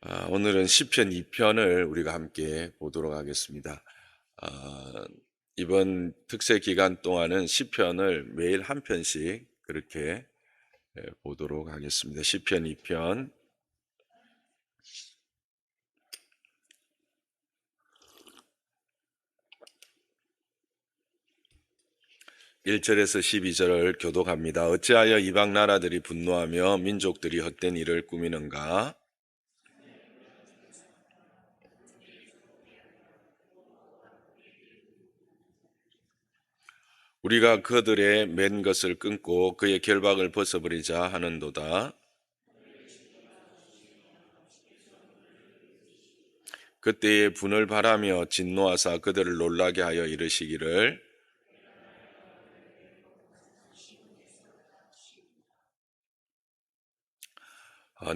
오늘은 시편 2편을 우리가 함께 보도록 하겠습니다. 아, 이번 특세 기간 동안은 시편을 매일 한 편씩 그렇게 보도록 하겠습니다. 시편 2편 1절에서 12절을 교독합니다. 어찌하여 이방 나라들이 분노하며 민족들이 헛된 일을 꾸미는가? 우리가 그들의 맨 것을 끊고 그의 결박을 벗어버리자 하는도다. 그때에 분을 바라며 진노하사 그들을 놀라게 하여 이르시기를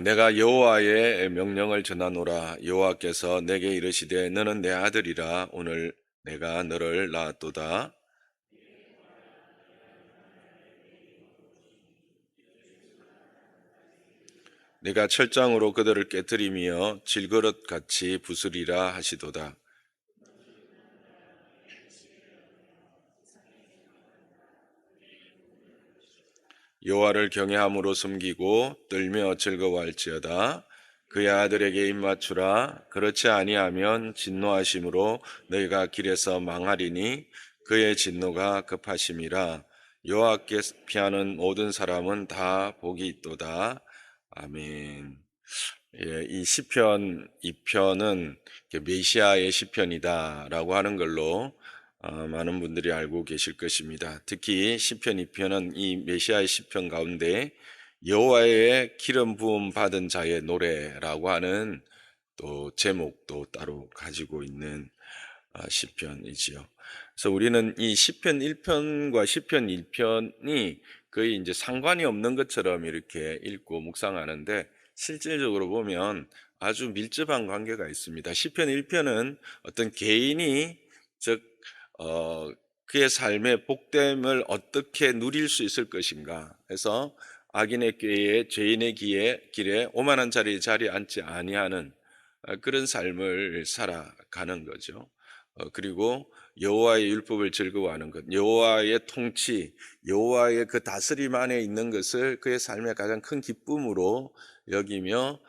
내가 여호와의 명령을 전하노라. 여호와께서 내게 이르시되 너는 내 아들이라. 오늘 내가 너를 낳았도다. 내가 철장으로 그들을 깨뜨리며 질그릇같이 부수리라 하시도다. 여호와를 경외함으로 숨기고 떨며 즐거워할지어다. 그의 아들에게 입맞추라. 그렇지 아니하면 진노하심으로 너희가 길에서 망하리니 그의 진노가 급하심이라. 여호와께 피하는 모든 사람은 다 복이 있도다. 아멘. 이 시편 2편은 메시아의 시편이다라고 하는 걸로 많은 분들이 알고 계실 것입니다. 특히 시편 2편은 이 메시아의 시편 가운데 여호와의 기름 부음 받은 자의 노래라고 하는 또 제목도 따로 가지고 있는 시편이지요. 그래서 우리는 이 시편 1편과 시편 1편이 거의 이제 상관이 없는 것처럼 이렇게 읽고 묵상하는데 실질적으로 보면 아주 밀접한 관계가 있습니다. 시편 1편은 어떤 개인이 즉 그의 삶의 복됨을 어떻게 누릴 수 있을 것인가 해서 악인의 꾀에 죄인의 길에 오만한 자리에 앉지 아니하는 그런 삶을 살아가는 거죠. 그리고 여호와의 율법을 즐거워하는 것, 여호와의 통치, 여호와의 그 다스림 안에 있는 것을 그의 삶의 가장 큰 기쁨으로 여기며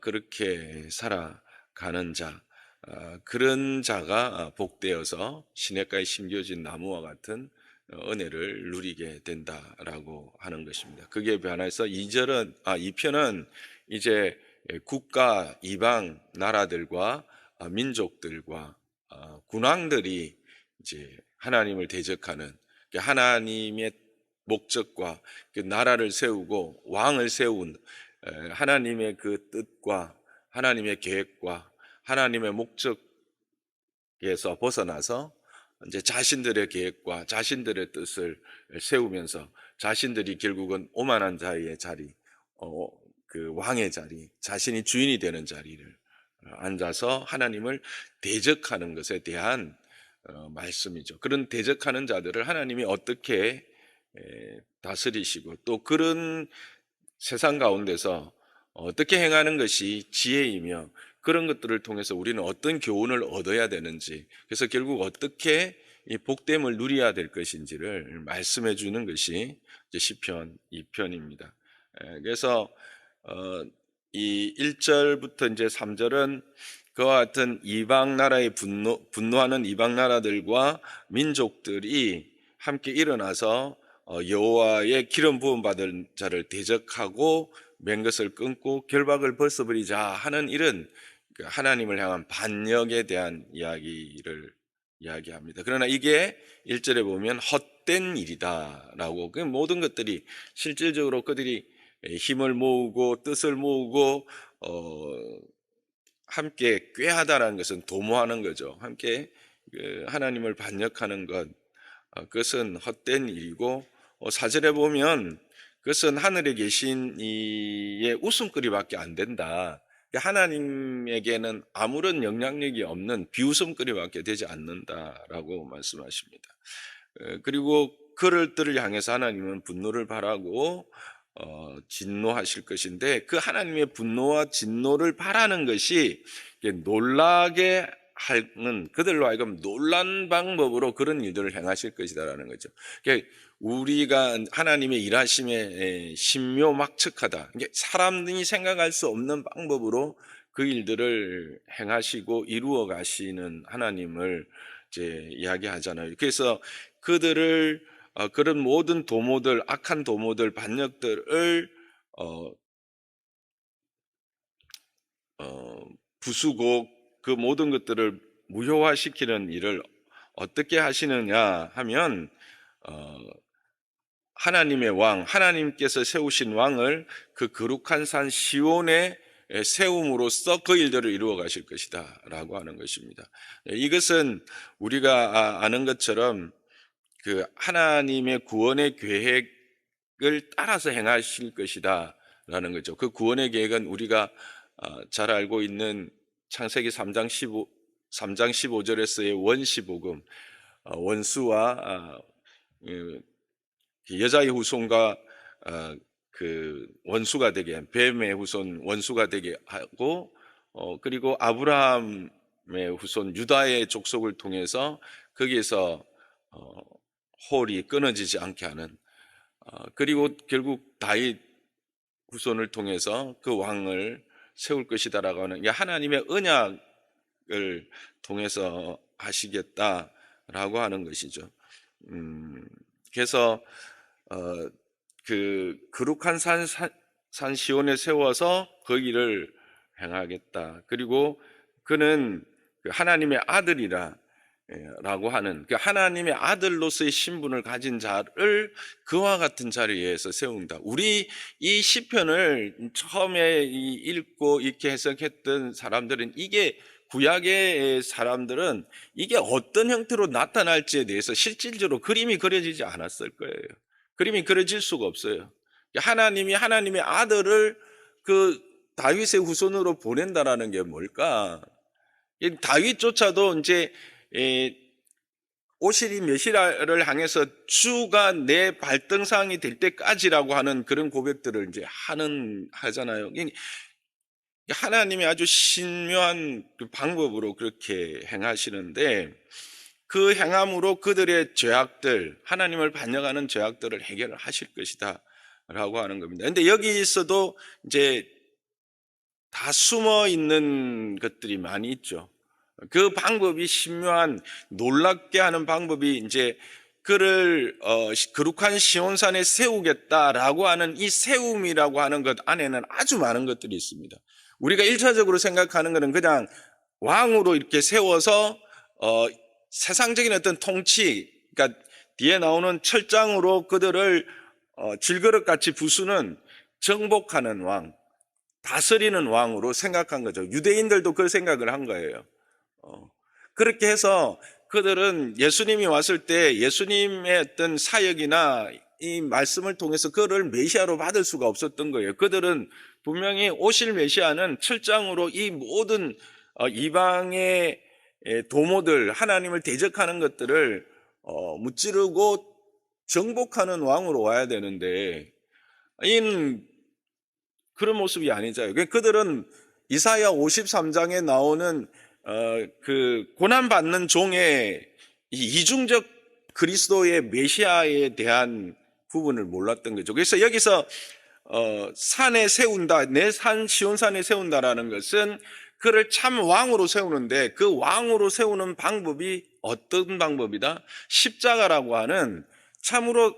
그렇게 살아가는 자, 그런 자가 복되어서 시냇가에 심겨진 나무와 같은 은혜를 누리게 된다라고 하는 것입니다. 그게 변해서 2편은 이제 국가 이방 나라들과 민족들과 군왕들이 이제 하나님을 대적하는 하나님의 목적과 그 나라를 세우고 왕을 세운 하나님의 그 뜻과 하나님의 계획과 하나님의 목적에서 벗어나서 이제 자신들의 계획과 자신들의 뜻을 세우면서 자신들이 결국은 오만한 자의 자리, 어, 그 왕의 자리, 자신이 주인이 되는 자리를 앉아서 하나님을 대적하는 것에 대한 말씀이죠. 그런 대적하는 자들을 하나님이 어떻게 다스리시고 또 그런 세상 가운데서 어떻게 행하는 것이 지혜이며 그런 것들을 통해서 우리는 어떤 교훈을 얻어야 되는지, 그래서 결국 어떻게 이 복됨을 누려야 될 것인지를 말씀해 주는 것이 이제 시편 2편입니다. 그래서 이 1절부터 이제 3절은 그와 같은 이방 나라의 분노하는 이방 나라들과 민족들이 함께 일어나서 여호와의 기름 부음 받은 자를 대적하고 맨 것을 끊고 결박을 벗어버리자 하는 이런 그 하나님을 향한 반역에 대한 이야기를 이야기합니다. 그러나 이게 1절에 보면 헛된 일이다라고, 그 모든 것들이 실질적으로 그들이 힘을 모으고 뜻을 모으고 함께 꾀하다라는 것은 도모하는 거죠. 함께 하나님을 반역하는 것, 그것은 헛된 일이고 4절에 보면 그것은 하늘에 계신 이의 웃음거리밖에 안 된다. 하나님에게는 아무런 영향력이 없는 비웃음거리밖에 되지 않는다라고 말씀하십니다. 그리고 그들을 향해서 하나님은 분노를 바라고 진노하실 것인데, 그 하나님의 분노와 진노를 바라는 것이 놀라게 하는, 그들로 하여금 놀란 방법으로 그런 일들을 행하실 것이다라는 거죠. 그러니까 우리가 하나님의 일하심에 신묘막측하다, 사람들이 생각할 수 없는 방법으로 그 일들을 행하시고 이루어 가시는 하나님을 이제 이야기하잖아요. 그래서 그들을 그런 모든 도모들, 악한 도모들, 반역들을 어, 부수고 그 모든 것들을 무효화시키는 일을 어떻게 하시느냐 하면, 어, 하나님의 왕, 하나님께서 세우신 왕을 그 거룩한 산 시온에 세움으로써 그 일들을 이루어 가실 것이다 라고 하는 것입니다. 이것은 우리가 아는 것처럼 그 하나님의 구원의 계획을 따라서 행하실 것이다 라는 거죠. 그 구원의 계획은 우리가 잘 알고 있는 창세기 3장 15절에서의 원시복음, 원수와 여자의 후손과 그 원수가 되게, 뱀의 후손 원수가 되게 하고, 그리고 아브라함의 후손 유다의 족속을 통해서 거기에서 홀이 끊어지지 않게 하는, 그리고 결국 다윗 후손을 통해서 그 왕을 세울 것이다라고 하는, 하나님의 언약을 통해서 하시겠다라고 하는 것이죠. 그래서 그 거룩한 산 시온에 세워서 거기를 행하겠다. 그리고 그는 하나님의 아들이라 라고 하는, 그 하나님의 아들로서의 신분을 가진 자를 그와 같은 자리에서 세운다. 우리 이 시편을 처음에 읽고 이렇게 해석했던 사람들은, 이게 구약의 사람들은 이게 어떤 형태로 나타날지에 대해서 실질적으로 그림이 그려지지 않았을 거예요. 그림이 그려질 수가 없어요. 하나님이 하나님의 아들을 그 다윗의 후손으로 보낸다라는 게 뭘까? 다윗조차도 이제 오실이 메시아를 향해서 주가 내 발등상이 될 때까지라고 하는 그런 고백들을 이제 하잖아요. 하나님이 아주 신묘한 방법으로 그렇게 행하시는데, 그 행함으로 그들의 죄악들, 하나님을 반역하는 죄악들을 해결을 하실 것이다 라고 하는 겁니다. 근데 여기서도 이제 다 숨어 있는 것들이 많이 있죠. 그 방법이 신묘한, 놀랍게 하는 방법이 이제 그를 거룩한 시온산에 세우겠다라고 하는 이 세움이라고 하는 것 안에는 아주 많은 것들이 있습니다. 우리가 일차적으로 생각하는 것은 그냥 왕으로 이렇게 세워서 세상적인 어떤 통치, 그러니까 뒤에 나오는 철장으로 그들을 질그릇같이 부수는, 정복하는 왕, 다스리는 왕으로 생각한 거죠. 유대인들도 그 생각을 한 거예요. 그렇게 해서 그들은 예수님이 왔을 때 예수님의 어떤 사역이나 이 말씀을 통해서 그를 메시아로 받을 수가 없었던 거예요. 그들은 분명히 오실 메시아는 철장으로 이 모든 이방의 도모들, 하나님을 대적하는 것들을 무찌르고 정복하는 왕으로 와야 되는데, 이는 그런 모습이 아니잖아요. 그들은 이사야 53장에 나오는 그 고난받는 종의 이중적 그리스도의 메시아에 대한 부분을 몰랐던 거죠. 그래서 여기서 산에 세운다, 내 산 시온산에 세운다라는 것은 그를 참 왕으로 세우는데, 그 왕으로 세우는 방법이 어떤 방법이다? 십자가라고 하는 참으로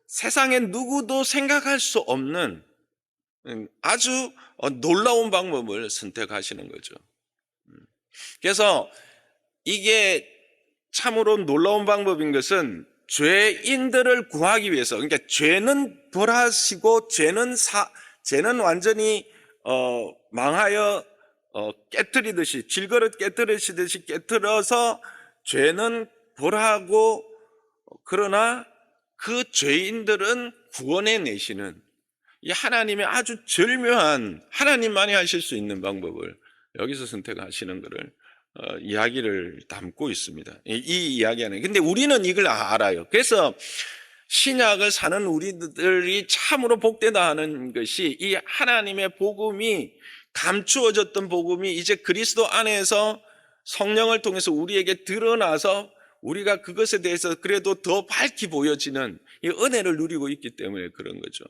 세상에 누구도 생각할 수 없는 아주 놀라운 방법을 선택하시는 거죠. 그래서 이게 참으로 놀라운 방법인 것은, 죄인들을 구하기 위해서, 그러니까 죄는 벌하시고 죄는 완전히 망하여 깨트리듯이, 질그릇 깨트리시듯이 깨트려서 죄는 벌하고, 그러나 그 죄인들은 구원해 내시는 이 하나님의 아주 절묘한, 하나님만이 하실 수 있는 방법을 여기서 선택하시는 것을 이야기를 담고 있습니다. 이 이야기 안에. 근데 우리는 이걸 알아요. 그래서 신약을 사는 우리들이 참으로 복되다 하는 것이 이 하나님의 복음이 감추어졌던 복음이 이제 그리스도 안에서 성령을 통해서 우리에게 드러나서 우리가 그것에 대해서 그래도 더 밝히 보여지는 이 은혜를 누리고 있기 때문에 그런 거죠.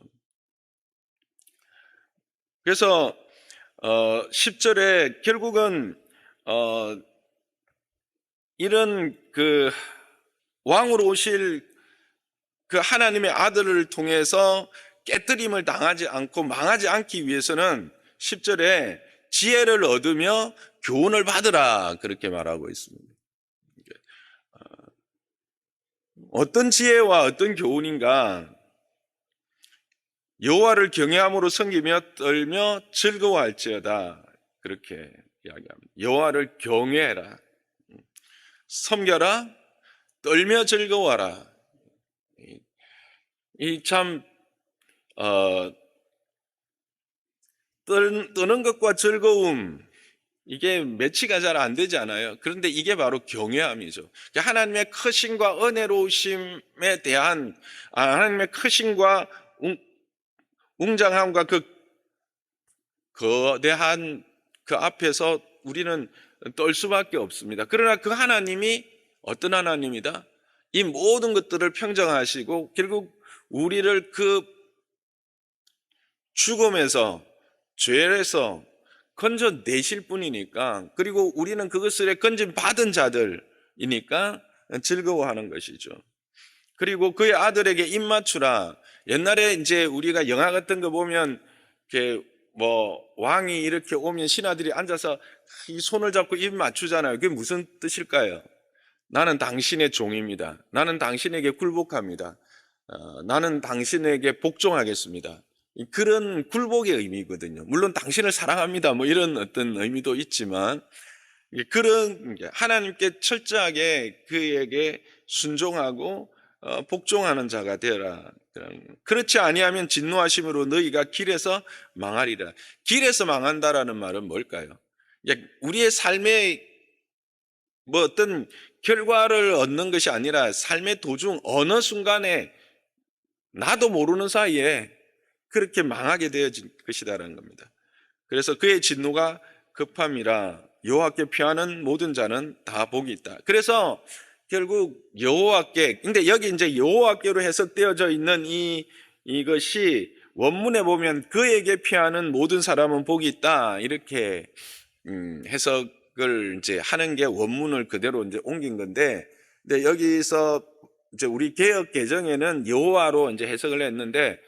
그래서 10절에 결국은 이런 그 왕으로 오실 그 하나님의 아들을 통해서 깨뜨림을 당하지 않고 망하지 않기 위해서는 10절에 지혜를 얻으며 교훈을 받으라 그렇게 말하고 있습니다. 어떤 지혜와 어떤 교훈인가? 여호와를 경외함으로 섬기며 떨며 즐거워할지어다 그렇게 이야기합니다. 여호와를 경외해라, 섬겨라, 떨며 즐거워하라. 이 참 떠는 것과 즐거움 이게 매치가 잘 안 되지 않아요. 그런데 이게 바로 경외함이죠. 하나님의 크심과 은혜로우심에 대한 하나님의 크심과 웅장함과 그 거대한 그 앞에서 우리는 떨 수밖에 없습니다. 그러나 그 하나님이 어떤 하나님이다? 이 모든 것들을 평정하시고 결국 우리를 그 죽음에서 죄에서 건져내실 분이니까, 그리고 우리는 그것을 건짐받은 자들이니까 즐거워하는 것이죠. 그리고 그의 아들에게 입 맞추라. 옛날에 이제 우리가 영화 같은 거 보면 이렇게 뭐 왕이 이렇게 오면 신하들이 앉아서 이 손을 잡고 입 맞추잖아요. 그게 무슨 뜻일까요? 나는 당신의 종입니다. 나는 당신에게 굴복합니다. 나는 당신에게 복종하겠습니다. 그런 굴복의 의미거든요. 물론 당신을 사랑합니다. 뭐 이런 어떤 의미도 있지만 그런 하나님께 철저하게 그에게 순종하고 복종하는 자가 되어라. 그렇지 아니하면 진노하심으로 너희가 길에서 망하리라. 길에서 망한다라는 말은 뭘까요? 우리의 삶에 뭐 어떤 결과를 얻는 것이 아니라 삶의 도중 어느 순간에 나도 모르는 사이에 그렇게 망하게 되어진 것이다라는 겁니다. 그래서 그의 진노가 급함이라. 여호와께 피하는 모든 자는 다 복이 있다. 그래서 결국 여호와께, 근데 여기 이제 여호와께로 해석되어져 있는 이것이 원문에 보면 그에게 피하는 모든 사람은 복이 있다 이렇게 해석을 이제 하는 게 원문을 그대로 이제 옮긴 건데, 근데 여기서 이제 우리 개역 개정에는 여호와로 이제 해석을 했는데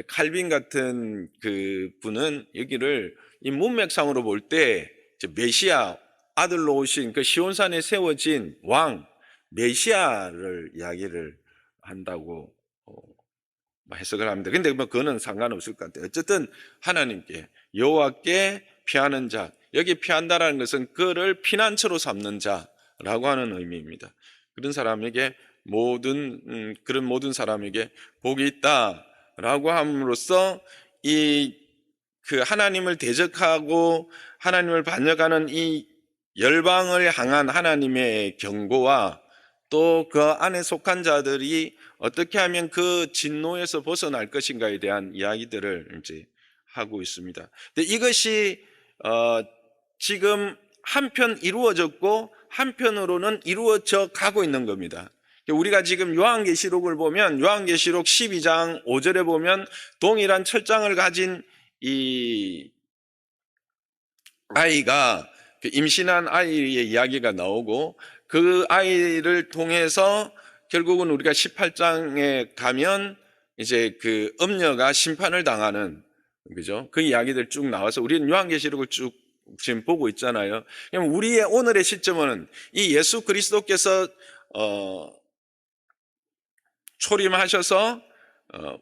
칼빈 같은 그 분은 여기를 이 문맥상으로 볼 때 메시아 아들로 오신 그 시온산에 세워진 왕 메시아를 이야기를 한다고 해석을 합니다. 근데 뭐 그거는 상관없을 것 같아요. 어쨌든 하나님께 여호와께 피하는 자, 여기 피한다라는 것은 그를 피난처로 삼는 자라고 하는 의미입니다. 그런 사람에게 그런 모든 사람에게 복이 있다라고 함으로써 그 하나님을 대적하고 하나님을 반역하는 이 열방을 향한 하나님의 경고와 또 그 안에 속한 자들이 어떻게 하면 그 진노에서 벗어날 것인가에 대한 이야기들을 이제 하고 있습니다. 근데 이것이 지금 한편 이루어졌고 한편으로는 이루어져 가고 있는 겁니다. 우리가 지금 요한계시록을 보면 요한계시록 12장 5절에 보면 동일한 철장을 가진 이 아이가 임신한 아이의 이야기가 나오고 그 아이를 통해서 결국은 우리가 18장에 가면 이제 그 음녀가 심판을 당하는, 그죠? 그 이야기들 쭉 나와서 우리는 요한계시록을 쭉 지금 보고 있잖아요. 그럼 우리의 오늘의 시점은 이 예수 그리스도께서 초림하셔서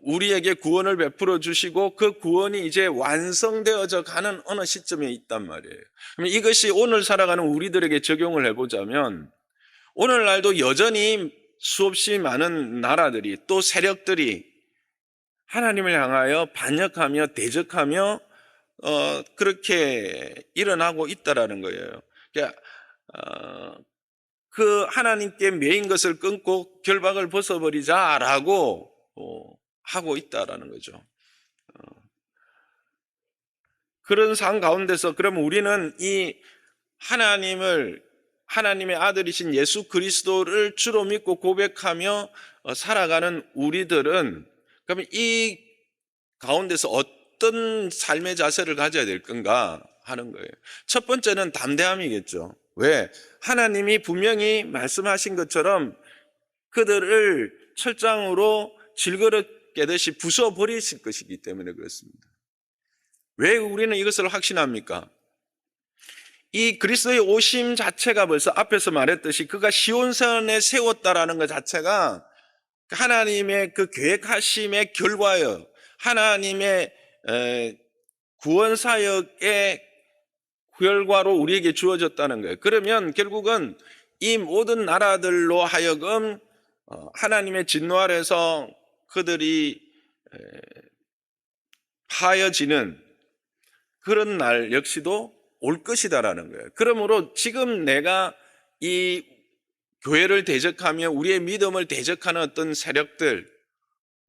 우리에게 구원을 베풀어 주시고 그 구원이 이제 완성되어져 가는 어느 시점에 있단 말이에요. 그럼 이것이 오늘 살아가는 우리들에게 적용을 해보자면 오늘날도 여전히 수없이 많은 나라들이 또 세력들이 하나님을 향하여 반역하며 대적하며 그렇게 일어나고 있다라는 거예요. 그러니까 그 하나님께 매인 것을 끊고 결박을 벗어버리자라고 하고 있다라는 거죠. 그런 상황 가운데서 그러면 우리는 이 하나님의 아들이신 예수 그리스도를 주로 믿고 고백하며 살아가는 우리들은 그러면 이 가운데서 어떤 삶의 자세를 가져야 될 건가 하는 거예요. 첫 번째는 담대함이겠죠. 왜? 하나님이 분명히 말씀하신 것처럼 그들을 철장으로 질그릇 깨듯이 부숴버리실 것이기 때문에 그렇습니다. 왜 우리는 이것을 확신합니까? 이 그리스도의 오심 자체가 벌써 앞에서 말했듯이 그가 시온산에 세웠다라는 것 자체가 하나님의 그 계획하심의 결과예요. 하나님의 구원 사역의 결과로 우리에게 주어졌다는 거예요. 그러면 결국은 이 모든 나라들로 하여금 하나님의 진노 아래서 그들이 파여지는 그런 날 역시도 올 것이다라는 거예요. 그러므로 지금 내가 이 교회를 대적하며 우리의 믿음을 대적하는 어떤 세력들,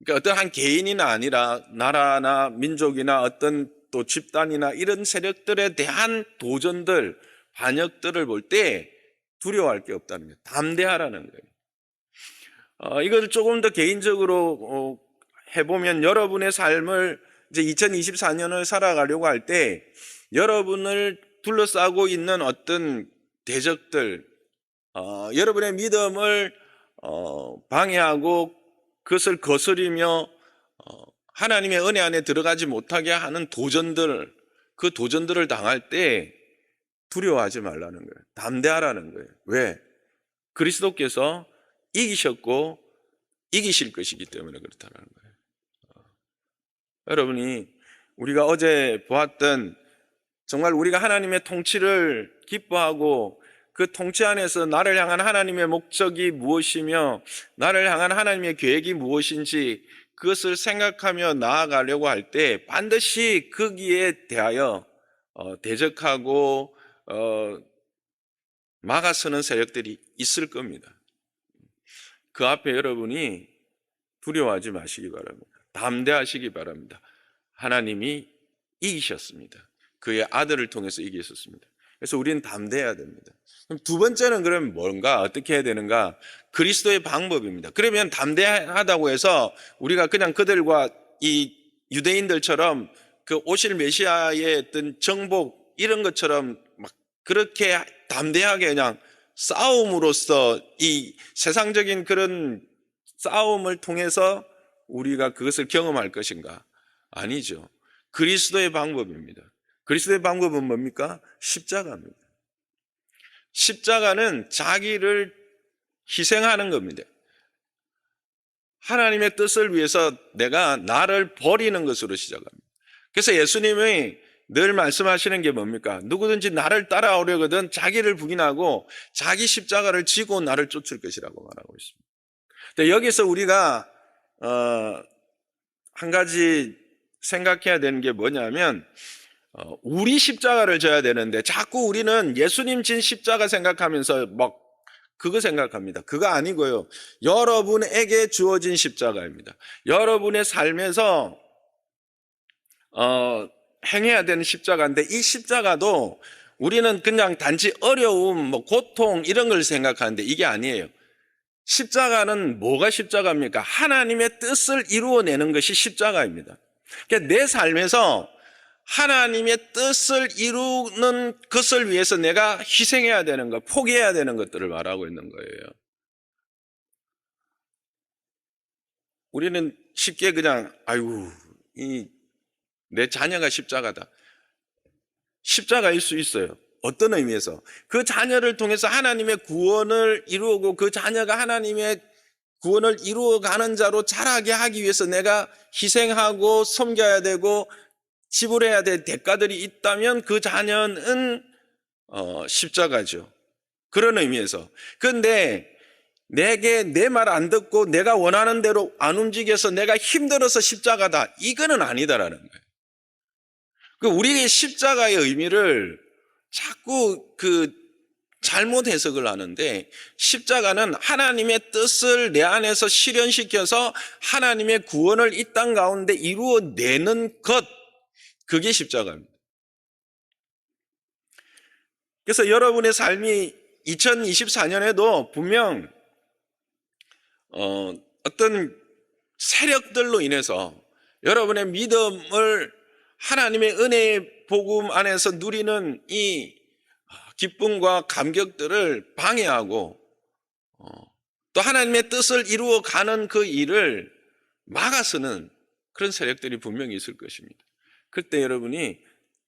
그러니까 어떤 한 개인이나 아니라 나라나 민족이나 어떤 또 집단이나 이런 세력들에 대한 도전들, 반역들을 볼 때 두려워할 게 없다는 거예요. 담대하라는 거예요. 이걸 조금 더 개인적으로 해보면 여러분의 삶을 이제 2024년을 살아가려고 할 때 여러분을 둘러싸고 있는 어떤 대적들, 여러분의 믿음을 방해하고 그것을 거스리며 하나님의 은혜 안에 들어가지 못하게 하는 도전들, 그 도전들을 당할 때 두려워하지 말라는 거예요. 담대하라는 거예요. 왜? 그리스도께서 이기셨고 이기실 것이기 때문에 그렇다는 거예요. 여러분이 우리가 어제 보았던 정말 우리가 하나님의 통치를 기뻐하고 그 통치 안에서 나를 향한 하나님의 목적이 무엇이며 나를 향한 하나님의 계획이 무엇인지 그것을 생각하며 나아가려고 할 때 반드시 거기에 대하여 대적하고 막아서는 세력들이 있을 겁니다. 그 앞에 여러분이 두려워하지 마시기 바랍니다. 담대하시기 바랍니다. 하나님이 이기셨습니다. 그의 아들을 통해서 이기셨습니다. 그래서 우리는 담대해야 됩니다. 그럼 두 번째는 그럼 뭔가 어떻게 해야 되는가? 그리스도의 방법입니다. 그러면 담대하다고 해서 우리가 그냥 그들과 이 유대인들처럼 그 오실 메시아의 어떤 정복 이런 것처럼 막 그렇게 담대하게 그냥 싸움으로써 이 세상적인 그런 싸움을 통해서 우리가 그것을 경험할 것인가? 아니죠. 그리스도의 방법입니다. 그리스도의 방법은 뭡니까? 십자가입니다. 십자가는 자기를 희생하는 겁니다. 하나님의 뜻을 위해서 내가 나를 버리는 것으로 시작합니다. 그래서 예수님이 늘 말씀하시는 게 뭡니까? 누구든지 나를 따라오려거든 자기를 부인하고 자기 십자가를 지고 나를 쫓을 것이라고 말하고 있습니다. 근데 여기서 우리가 한 가지 생각해야 되는 게 뭐냐면 우리 십자가를 져야 되는데 자꾸 우리는 예수님 진 십자가 생각하면서 막 그거 생각합니다. 그거 아니고요. 여러분에게 주어진 십자가입니다. 여러분의 삶에서 행해야 되는 십자가인데 이 십자가도 우리는 그냥 단지 어려움, 뭐 고통 이런 걸 생각하는데 이게 아니에요. 십자가는 뭐가 십자가입니까? 하나님의 뜻을 이루어내는 것이 십자가입니다. 그러니까 내 삶에서 하나님의 뜻을 이루는 것을 위해서 내가 희생해야 되는 것, 포기해야 되는 것들을 말하고 있는 거예요. 우리는 쉽게 그냥 아이고 내 자녀가 십자가다. 십자가일 수 있어요. 어떤 의미에서? 그 자녀를 통해서 하나님의 구원을 이루고 그 자녀가 하나님의 구원을 이루어가는 자로 자라게 하기 위해서 내가 희생하고 섬겨야 되고 지불해야 될 대가들이 있다면 그 자녀는 십자가죠. 그런 의미에서. 그런데 내게 내 말 안 듣고 내가 원하는 대로 안 움직여서 내가 힘들어서 십자가다. 이거는 아니다라는 거예요. 우리의 십자가의 의미를 자꾸 잘못 해석을 하는데, 십자가는 하나님의 뜻을 내 안에서 실현시켜서 하나님의 구원을 이 땅 가운데 이루어내는 것, 그게 십자가입니다. 그래서 여러분의 삶이 2024년에도 분명 어떤 세력들로 인해서 여러분의 믿음을 하나님의 은혜의 복음 안에서 누리는 이 기쁨과 감격들을 방해하고 또 하나님의 뜻을 이루어가는 그 일을 막아서는 그런 세력들이 분명히 있을 것입니다. 그때 여러분이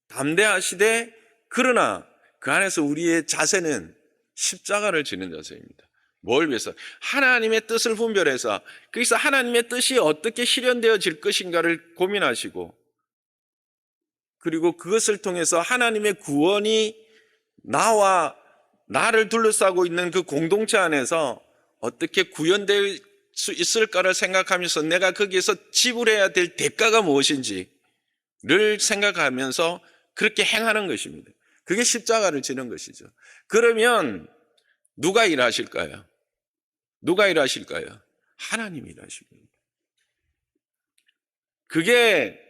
담대하시되, 그러나 그 안에서 우리의 자세는 십자가를 지는 자세입니다. 뭘 위해서? 하나님의 뜻을 분별해서 거기서 하나님의 뜻이 어떻게 실현되어질 것인가를 고민하시고, 그리고 그것을 통해서 하나님의 구원이 나와 나를 둘러싸고 있는 그 공동체 안에서 어떻게 구현될 수 있을까를 생각하면서 내가 거기에서 지불해야 될 대가가 무엇인지를 생각하면서 그렇게 행하는 것입니다. 그게 십자가를 지는 것이죠. 그러면 누가 일하실까요? 누가 일하실까요? 하나님이 일하십니다. 그게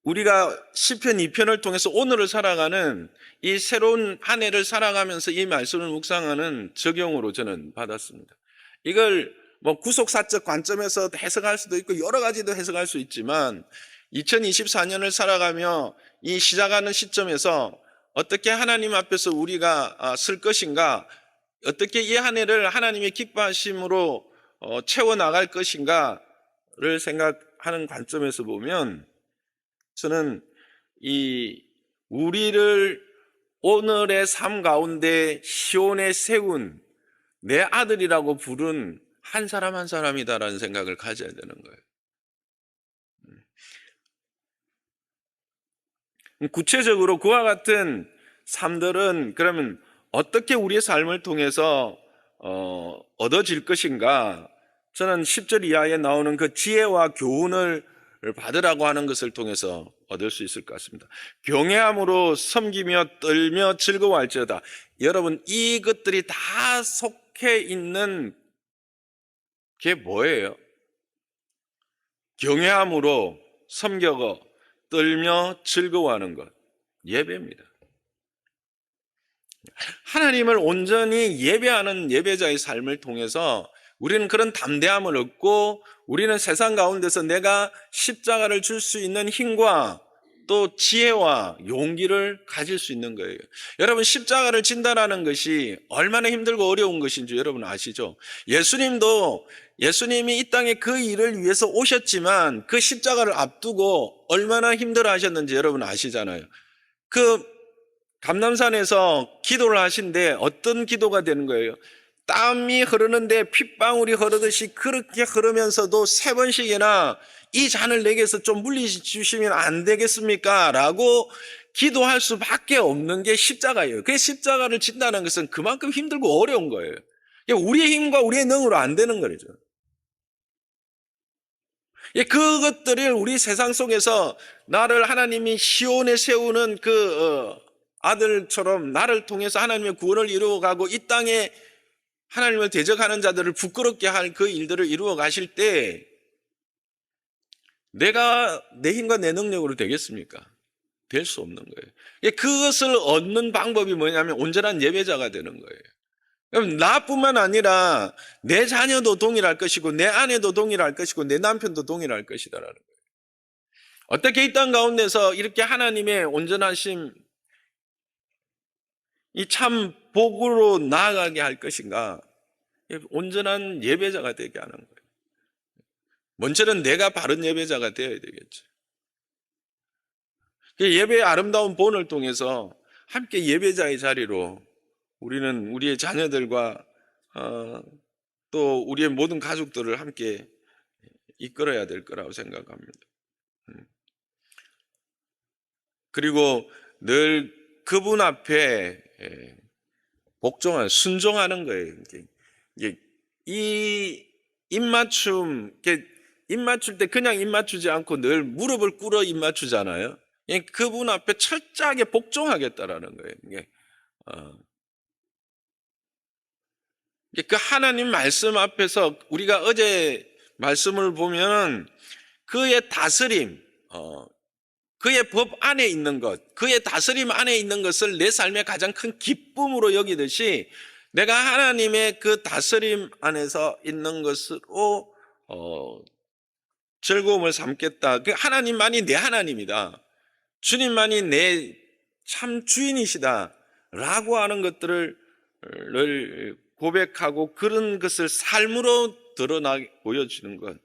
우리가 시편 2편을 통해서 오늘을 살아가는 이 새로운 한 해를 살아가면서 이 말씀을 묵상하는 적용으로 저는 받았습니다. 이걸 뭐 구속사적 관점에서 해석할 수도 있고 여러 가지도 해석할 수 있지만, 2024년을 살아가며 이 시작하는 시점에서 어떻게 하나님 앞에서 우리가 쓸 것인가, 어떻게 이 한 해를 하나님의 기뻐하심으로 채워나갈 것인가를 생각하는 관점에서 보면, 저는 우리를 오늘의 삶 가운데 시온에 세운 내 아들이라고 부른 한 사람 한 사람이다라는 생각을 가져야 되는 거예요. 구체적으로 그와 같은 삶들은 그러면 어떻게 우리의 삶을 통해서 얻어질 것인가? 저는 10절 이하에 나오는 그 지혜와 교훈을 받으라고 하는 것을 통해서 얻을 수 있을 것 같습니다. 경외함으로 섬기며 떨며 즐거워할지어다. 여러분, 이것들이 다 속해 있는 게 뭐예요? 경외함으로 섬겨 떨며 즐거워하는 것, 예배입니다. 하나님을 온전히 예배하는 예배자의 삶을 통해서 우리는 그런 담대함을 얻고, 우리는 세상 가운데서 내가 십자가를 줄 수 있는 힘과 또 지혜와 용기를 가질 수 있는 거예요. 여러분, 십자가를 진다라는 것이 얼마나 힘들고 어려운 것인지 여러분 아시죠? 예수님이 이 땅에 그 일을 위해서 오셨지만 그 십자가를 앞두고 얼마나 힘들어 하셨는지 여러분 아시잖아요. 그 감람산에서 기도를 하신데 어떤 기도가 되는 거예요? 땀이 흐르는데 핏방울이 흐르듯이 그렇게 흐르면서도 3번씩이나 이 잔을 내게서 좀 물리주시면 안 되겠습니까? 라고 기도할 수밖에 없는 게 십자가예요. 그 십자가를 진다는 것은 그만큼 힘들고 어려운 거예요. 우리의 힘과 우리의 능으로 안 되는 거죠. 그것들을 우리 세상 속에서 나를 하나님이 시온에 세우는 그 아들처럼 나를 통해서 하나님의 구원을 이루어가고 이 땅에 하나님을 대적하는 자들을 부끄럽게 할 그 일들을 이루어 가실 때 내가 내 힘과 내 능력으로 되겠습니까? 될 수 없는 거예요. 그것을 얻는 방법이 뭐냐면 온전한 예배자가 되는 거예요. 그럼 나뿐만 아니라 내 자녀도 동일할 것이고 내 아내도 동일할 것이고 내 남편도 동일할 것이다라는 거예요. 어떻게 이 땅 가운데서 이렇게 하나님의 온전하심, 이 참 복으로 나아가게 할 것인가? 온전한 예배자가 되게 하는 거예요. 먼저는 내가 바른 예배자가 되어야 되겠죠. 예배의 아름다운 본을 통해서 함께 예배자의 자리로 우리는 우리의 자녀들과 또 우리의 모든 가족들을 함께 이끌어야 될 거라고 생각합니다. 그리고 늘 그분 앞에 순종하는 거예요. 이 입맞춤 때 그냥 입맞추지 않고 늘 무릎을 꿇어 입맞추잖아요. 그분 앞에 철저하게 복종하겠다라는 거예요. 어, 그 하나님 말씀 앞에서 우리가 어제 말씀을 보면 그의 다스림, 그의 법 안에 있는 것, 그의 다스림 안에 있는 것을 내 삶의 가장 큰 기쁨으로 여기듯이 내가 하나님의 그 다스림 안에서 있는 것으로 즐거움을 삼겠다. 그 하나님만이 내 하나님이다. 주님만이 내 참 주인이시다. 라고 하는 것들을 고백하고 그런 것을 삶으로 드러나게 보여주는 것.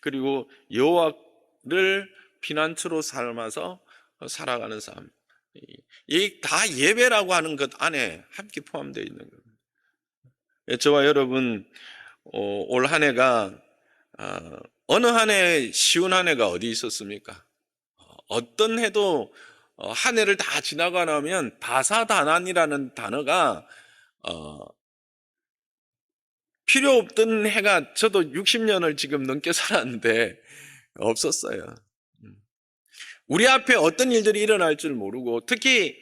그리고 여호와를 피난처로 삼아서 살아가는 삶. 이 다 예배라고 하는 것 안에 함께 포함되어 있는 겁니다. 저와 여러분 올 한 해가 어느 한 해 쉬운 한 해가 어디 있었습니까? 어떤 해도 한 해를 다 지나고 나면 다사다난이라는 단어가 필요 없던 해가 저도 60년을 지금 넘게 살았는데 없었어요. 우리 앞에 어떤 일들이 일어날 줄 모르고 특히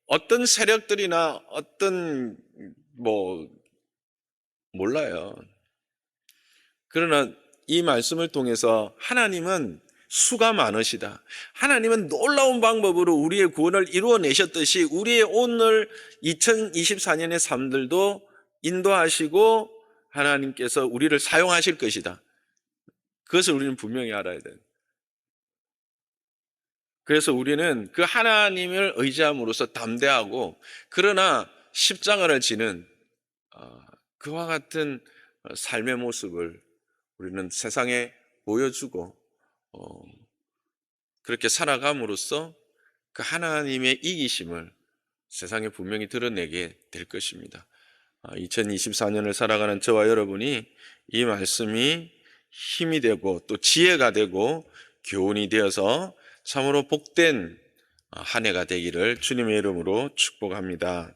어떤 세력들이나 어떤 몰라요. 그러나 이 말씀을 통해서 하나님은 수가 많으시다. 하나님은 놀라운 방법으로 우리의 구원을 이루어내셨듯이 우리의 오늘 2024년의 삶들도 인도하시고 하나님께서 우리를 사용하실 것이다. 그것을 우리는 분명히 알아야 돼요. 그래서 우리는 그 하나님을 의지함으로써 담대하고 그러나 십자가를 지는 그와 같은 삶의 모습을 우리는 세상에 보여주고 그렇게 살아감으로써 그 하나님의 이기심을 세상에 분명히 드러내게 될 것입니다. 2024년을 살아가는 저와 여러분이 이 말씀이 힘이 되고 또 지혜가 되고 교훈이 되어서 참으로 복된 한 해가 되기를 주님의 이름으로 축복합니다.